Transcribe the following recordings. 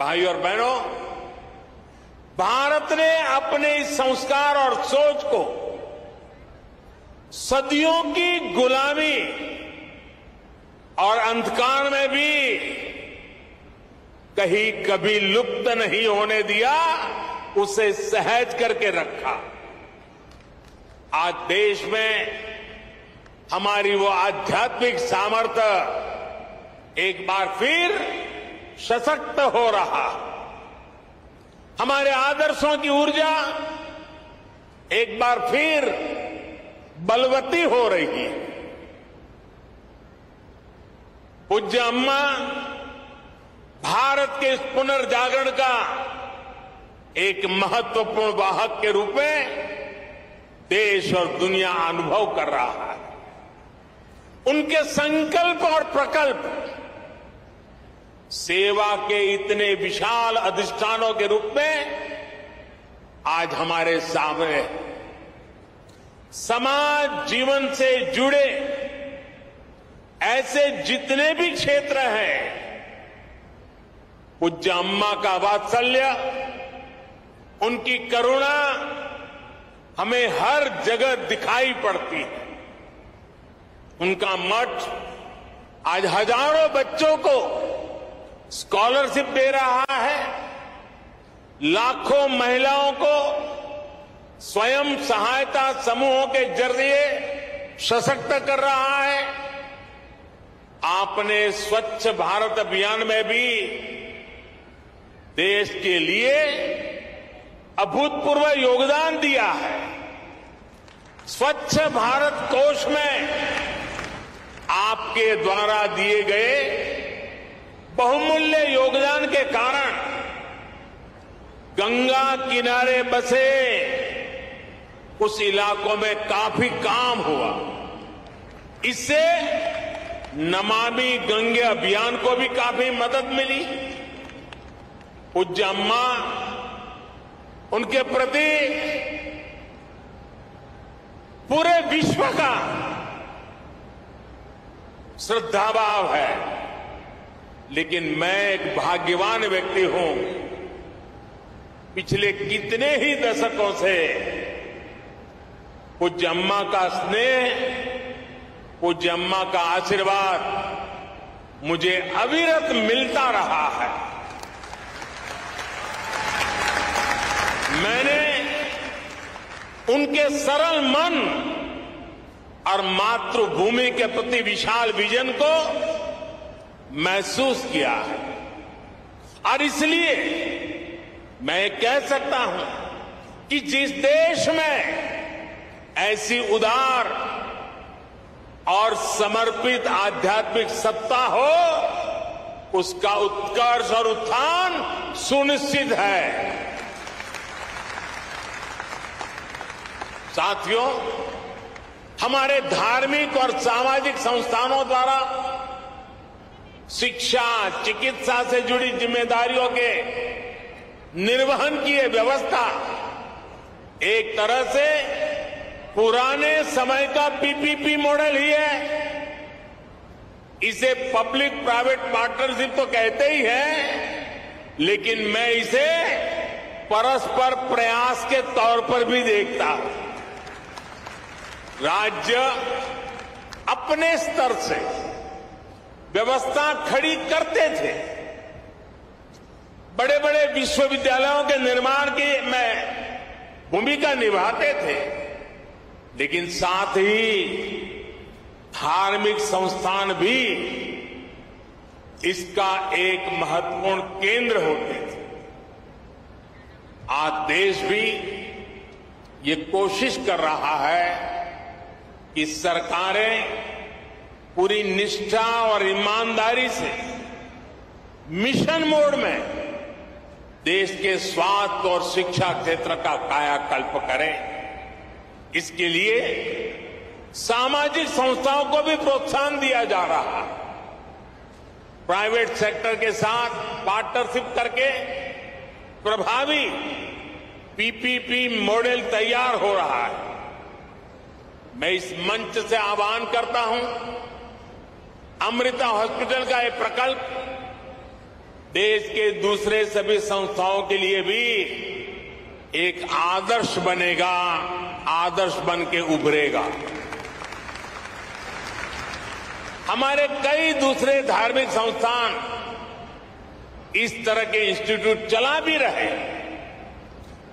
भाई और बहनों, भारत ने अपने इस संस्कार और सोच को सदियों की गुलामी और अंधकार में भी कहीं कभी लुप्त नहीं होने दिया, उसे सहज करके रखा। आज देश में हमारी वो आध्यात्मिक सामर्थ्य एक बार फिर सशक्त हो रहा। हमारे आदर्शों की ऊर्जा एक बार फिर बलवती हो रही है। पूज्य अम्मा भारत के इस पुनर्जागरण का एक महत्वपूर्ण वाहक के रूप में देश और दुनिया अनुभव कर रहा है। उनके संकल्प और प्रकल्प सेवा के इतने विशाल अधिष्ठानों के रूप में आज हमारे सामने है। समाज जीवन से जुड़े ऐसे जितने भी क्षेत्र हैं, पूज्य अम्मा का वात्सल्य, उनकी करुणा हमें हर जगह दिखाई पड़ती है। उनका मठ आज हजारों बच्चों को स्कॉलरशिप दे रहा है, लाखों महिलाओं को स्वयं सहायता समूहों के जरिए सशक्त कर रहा है। आपने स्वच्छ भारत अभियान में भी देश के लिए अभूतपूर्व योगदान दिया है। स्वच्छ भारत कोष में आपके द्वारा दिए गए बहुमूल्य योगदान के कारण गंगा किनारे बसे उस इलाकों में काफी काम हुआ। इससे नमामि गंगे अभियान को भी काफी मदद मिली। पूज्य अम्मा, उनके प्रति पूरे विश्व का श्रद्धाभाव है। लेकिन मैं एक भाग्यवान व्यक्ति हूं। पिछले कितने ही दशकों से पूज्य अम्मा का स्नेह, पूज्य अम्मा का आशीर्वाद मुझे अविरत मिलता रहा है। मैंने उनके सरल मन और मातृभूमि के प्रति विशाल विजन को महसूस किया है। और इसलिए मैं कह सकता हूं कि जिस देश में ऐसी उदार और समर्पित आध्यात्मिक सत्ता हो, उसका उत्कर्ष और उत्थान सुनिश्चित है। साथियों, हमारे धार्मिक और सामाजिक संस्थानों द्वारा शिक्षा, चिकित्सा से जुड़ी जिम्मेदारियों के निर्वहन की यह व्यवस्था एक तरह से पुराने समय का पीपीपी मॉडल ही है। इसे पब्लिक प्राइवेट पार्टनरशिप तो कहते ही हैं, लेकिन मैं इसे परस्पर प्रयास के तौर पर भी देखता हूं। राज्य अपने स्तर से व्यवस्था खड़ी करते थे, बड़े बड़े विश्वविद्यालयों के निर्माण की में भूमिका निभाते थे, लेकिन साथ ही धार्मिक संस्थान भी इसका एक महत्वपूर्ण केंद्र होते थे। आज देश भी ये कोशिश कर रहा है कि सरकारें पूरी निष्ठा और ईमानदारी से मिशन मोड में देश के स्वास्थ्य और शिक्षा क्षेत्र का कायाकल्प करें। इसके लिए सामाजिक संस्थाओं को भी प्रोत्साहन दिया जा रहा है। प्राइवेट सेक्टर के साथ पार्टनरशिप करके प्रभावी पीपीपी मॉडल तैयार हो रहा है। मैं इस मंच से आह्वान करता हूं, अमृता हॉस्पिटल का एक प्रकल्प देश के दूसरे सभी संस्थाओं के लिए भी एक आदर्श बनेगा, आदर्श बन के उभरेगा। हमारे कई दूसरे धार्मिक संस्थान इस तरह के इंस्टीट्यूट चला भी रहे,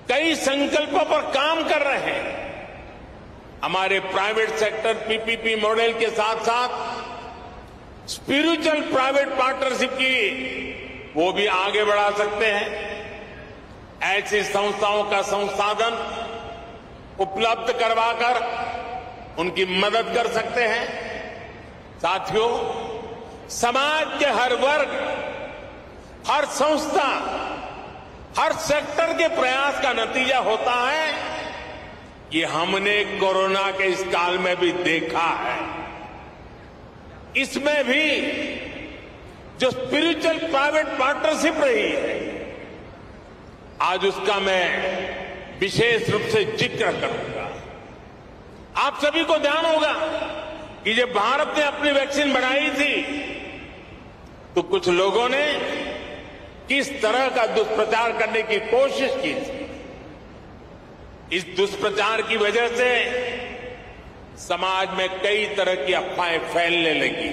कई संकल्पों पर काम कर रहे हैं। हमारे प्राइवेट सेक्टर पीपीपी मॉडल के साथ साथ स्पिरिचुअल प्राइवेट पार्टनरशिप की वो भी आगे बढ़ा सकते हैं। ऐसी संस्थाओं का संसाधन उपलब्ध करवाकर उनकी मदद कर सकते हैं। साथियों, समाज के हर वर्ग, हर संस्था, हर सेक्टर के प्रयास का नतीजा होता है, ये हमने कोरोना के इस काल में भी देखा है। इसमें भी जो स्पिरिचुअल प्राइवेट पार्टनरशिप रही है, आज उसका मैं विशेष रूप से जिक्र करूंगा। आप सभी को ध्यान होगा कि जब भारत ने अपनी वैक्सीन बनाई थी तो कुछ लोगों ने किस तरह का दुष्प्रचार करने की कोशिश की थी। इस दुष्प्रचार की वजह से समाज में कई तरह की अफवाहें फैलने लगी।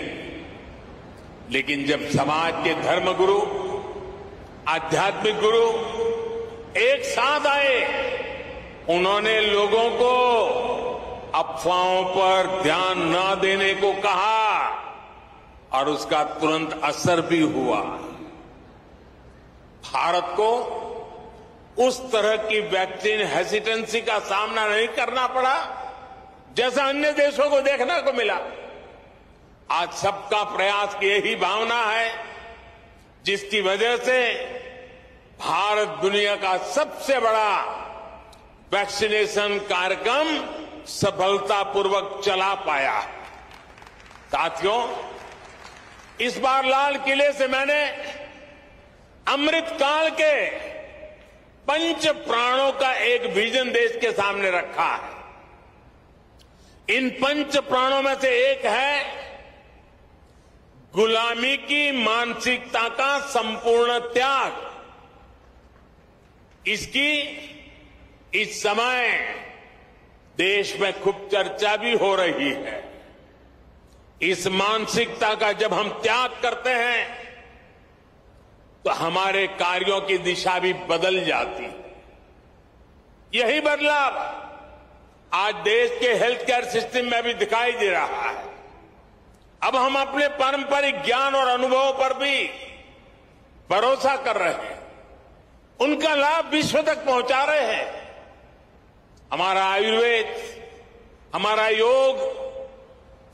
लेकिन जब समाज के धर्मगुरु, आध्यात्मिक गुरु एक साथ आए, उन्होंने लोगों को अफवाहों पर ध्यान न देने को कहा और उसका तुरंत असर भी हुआ। भारत को उस तरह की वैक्सीन हेसिटेंसी का सामना नहीं करना पड़ा जैसा अन्य देशों को देखने को मिला। आज सबका प्रयास की यही भावना है जिसकी वजह से भारत दुनिया का सबसे बड़ा वैक्सीनेशन कार्यक्रम सफलतापूर्वक चला पाया। साथियों, इस बार लाल किले से मैंने अमृतकाल के पंच प्राणों का एक विजन देश के सामने रखा है। इन पंच प्राणों में से एक है गुलामी की मानसिकता का संपूर्ण त्याग। इसकी इस समय देश में खूब चर्चा भी हो रही है। इस मानसिकता का जब हम त्याग करते हैं तो हमारे कार्यों की दिशा भी बदल जाती। यही बदलाव आज देश के हेल्थ केयर सिस्टम में भी दिखाई दे रहा है। अब हम अपने पारंपरिक ज्ञान और अनुभवों पर भी भरोसा कर रहे हैं, उनका लाभ विश्व तक पहुंचा रहे हैं। हमारा आयुर्वेद, हमारा योग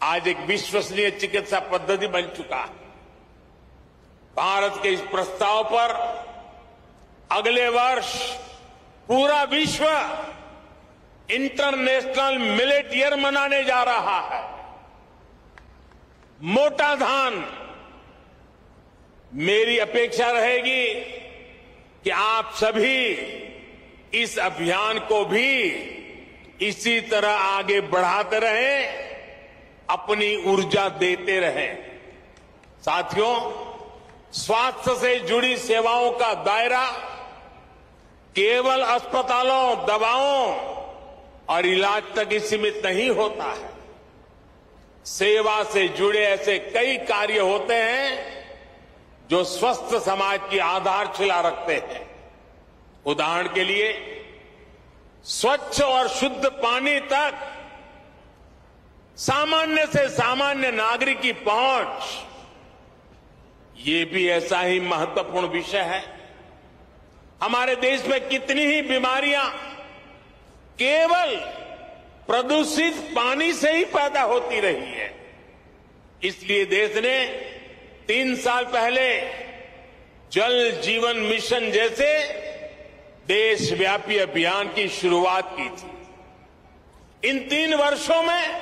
आज एक विश्वसनीय चिकित्सा पद्धति बन चुका है। भारत के इस प्रस्ताव पर अगले वर्ष पूरा विश्व इंटरनेशनल मिलेट ईयर मनाने जा रहा है। मोटा धान, मेरी अपेक्षा रहेगी कि आप सभी इस अभियान को भी इसी तरह आगे बढ़ाते रहें, अपनी ऊर्जा देते रहें। साथियों, स्वास्थ्य से जुड़ी सेवाओं का दायरा केवल अस्पतालों, दवाओं और इलाज तक ही सीमित नहीं होता है। सेवा से जुड़े ऐसे कई कार्य होते हैं जो स्वस्थ समाज की आधारशिला रखते हैं। उदाहरण के लिए, स्वच्छ और शुद्ध पानी तक सामान्य से सामान्य नागरिक की पहुंच, ये भी ऐसा ही महत्वपूर्ण विषय है। हमारे देश में कितनी ही बीमारियां केवल प्रदूषित पानी से ही पैदा होती रही है। इसलिए देश ने 3 साल पहले जल जीवन मिशन जैसे देशव्यापी अभियान की शुरुआत की थी। इन 3 वर्षों में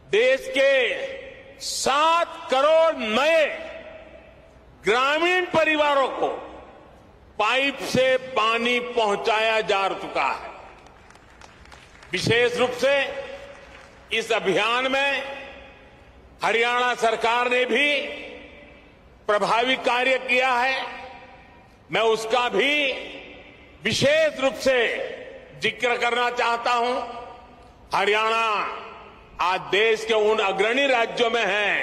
देश के 7 करोड़ नए ग्रामीण परिवारों को पाइप से पानी पहुंचाया जा चुका है। विशेष रूप से इस अभियान में हरियाणा सरकार ने भी प्रभावी कार्य किया है, मैं उसका भी विशेष रूप से जिक्र करना चाहता हूं। हरियाणा आज देश के उन अग्रणी राज्यों में है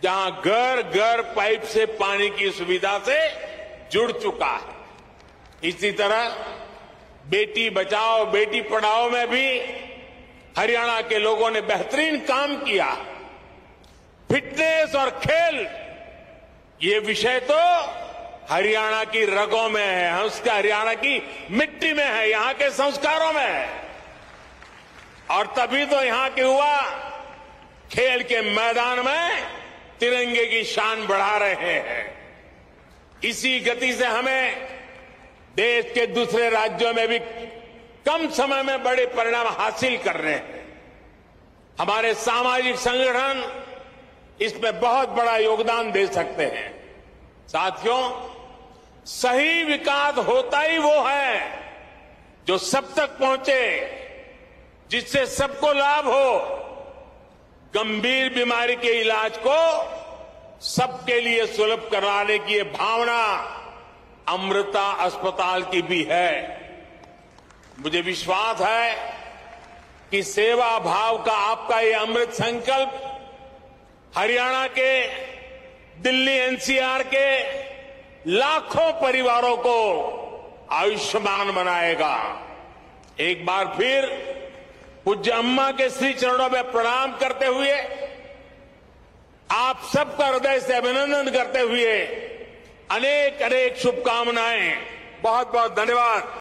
जहां घर घर पाइप से पानी की सुविधा से जुड़ चुका है। इसी तरह बेटी बचाओ बेटी पढ़ाओ में भी हरियाणा के लोगों ने बेहतरीन काम किया। फिटनेस और खेल ये विषय तो हरियाणा की रगों में है, उसका हरियाणा की मिट्टी में है, यहां के संस्कारों में है। और तभी तो यहां के युवा खेल के मैदान में तिरंगे की शान बढ़ा रहे हैं। इसी गति से हमें देश के दूसरे राज्यों में भी कम समय में बड़े परिणाम हासिल कर रहे हैं। हमारे सामाजिक संगठन इसमें बहुत बड़ा योगदान दे सकते हैं। साथियों, सही विकास होता ही वो है जो सब तक पहुंचे, जिससे सबको लाभ हो। गंभीर बीमारी के इलाज को सबके लिए सुलभ कराने की ये भावना अमृता अस्पताल की भी है। मुझे विश्वास है कि सेवा भाव का आपका ये अमृत संकल्प हरियाणा के, दिल्ली एनसीआर के लाखों परिवारों को आयुष्मान बनाएगा। एक बार फिर पूज्य अम्मा के श्री चरणों में प्रणाम करते हुए, आप सबका हृदय से अभिनंदन करते हुए अनेक अनेक शुभकामनाएं। बहुत बहुत धन्यवाद।